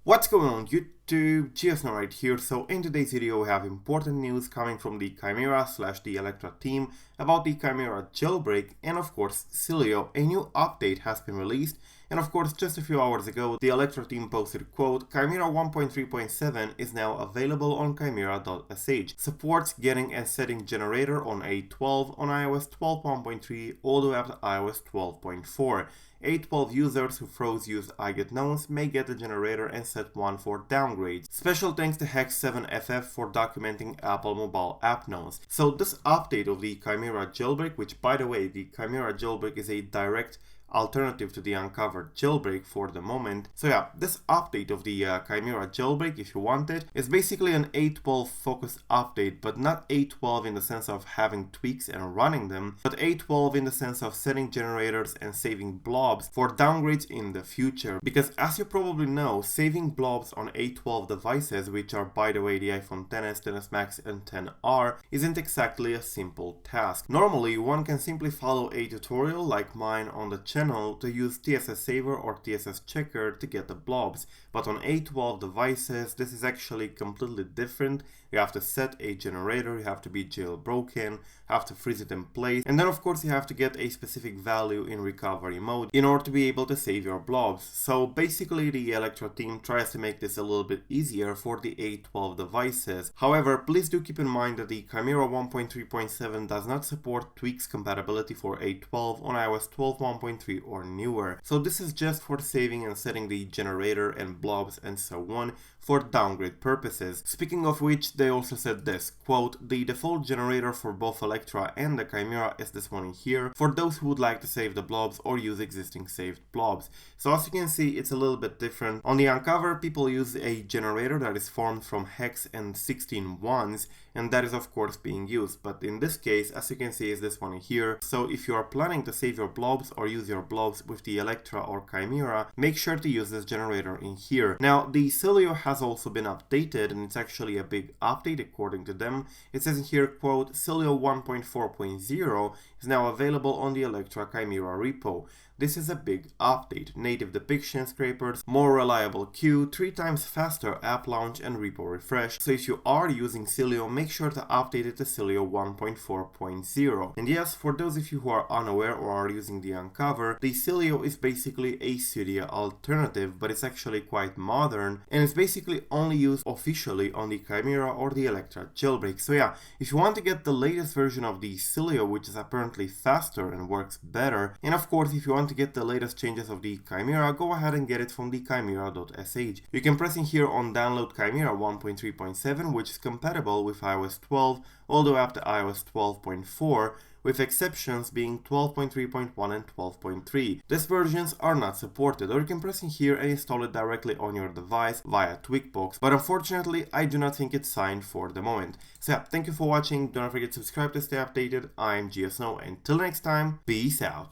What's going on YouTube? GSNO right here. So in today's video we have important news coming from the Chimera/the Electra team about the Chimera jailbreak, and of course Sileo, a new update has been released. And of course, just a few hours ago, the Electra team posted, quote, Chimera 1.3.7 is now available on chimera.sh. Supports getting and setting generator on A12 on iOS 12.1.3 all the way up to iOS 12.4. A12 users who used nonce may get the generator and set one for downgrades. Special thanks to Hex7FF for documenting Apple mobile app nonce. So this update of the Chimera jailbreak, which by the way, the Chimera jailbreak is a direct alternative to the uncovered jailbreak for the moment. So yeah, this update of the Chimera jailbreak, if you want it, is basically an A12 focused update, but not A12 in the sense of having tweaks and running them, but A12 in the sense of setting generators and saving blobs for downgrades in the future. Because as you probably know, saving blobs on A12 devices, which are by the way the iPhone XS, XS Max and XR, isn't exactly a simple task. Normally, one can simply follow a tutorial like mine on the channel to use TSS Saver or TSS Checker to get the blobs, but on A12 devices this is actually completely different. You have to set a generator, you have to be jailbroken, have to freeze it in place, and then of course you have to get a specific value in recovery mode in order to be able to save your blobs. So basically the Electra team tries to make this a little bit easier for the A12 devices. However, please do keep in mind that the Chimera 1.3.7 does not support tweaks compatibility for A12 on iOS 12.1.3 or newer. So this is just for saving and setting the generator and blobs and so on for downgrade purposes. Speaking of which, they also said this, quote, the default generator for both Electra and the Chimera is this one in here for those who would like to save the blobs or use existing saved blobs. So as you can see, it's a little bit different. On the Uncover, people use a generator that is formed from hex and 16 ones, and that is of course being used, but in this case, as you can see, is this one in here. So if you are planning to save your blobs or use your blobs with the Electra or Chimera, make sure to use this generator in here. Now the Sileo has also been updated, and it's actually a big update according to them. It says in here, quote, Sileo 1.4.0 is now available on the Electra Chimera repo. This is a big update. Native depiction scrapers, more reliable queue, 3 times faster app launch and repo refresh. So if you are using Sileo, make sure to update it to Sileo 1.4.0. And yes, for those of you who are unaware or are using the Uncover, the Sileo is basically a Cydia alternative, but it's actually quite modern, and it's basically only used officially on the Chimera or the Electra jailbreak. So yeah, if you want to get the latest version of the Sileo, which is apparently faster and works better, and of course if you want to get the latest changes of the Chimera, go ahead and get it from the chimera.sh. You can press in here on download Chimera 1.3.7, which is compatible with iOS 12 all the way up to iOS 12.4, with exceptions being 12.3.1 and 12.3. These versions are not supported, or you can press in here and install it directly on your device via Tweakbox, but unfortunately I do not think it's signed for the moment. So yeah, thank you for watching, don't forget to subscribe to stay updated. I'm GSNO, and till next time, peace out.